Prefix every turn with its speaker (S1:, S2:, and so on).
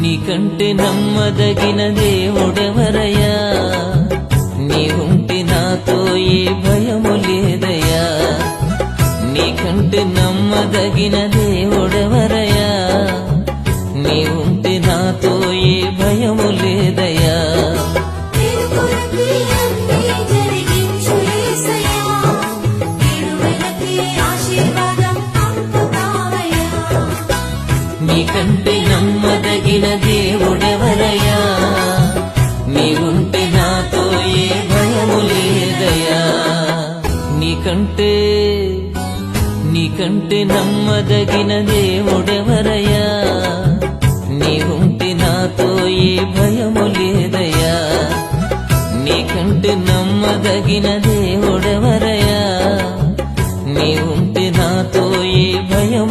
S1: నీకంటే నమ్మదగిన దేవుడెవరయ్యా? నీవుంటే నాతో ఏ భయము లేదయ్యా. నీకంటే నమ్మదగిన దేవుడెవరయ్యా? నీవుంటే నాతో ఏ భయము లేదయ్యా. నీకంటే నమ్మదగిన దేవుడెవరయ్యా? నీవుంటే నాతో ఏ భయము లేదయ్యా. నీకంటే నమ్మదగిన దేవుడెవరయ్యా? నీవుంటే నాతో ఏ భయము లేదయ్యా. నీకంటే నమ్మదగిన దేవుడెవరయ్యా? నీవుంటే నాతో ఏ భయము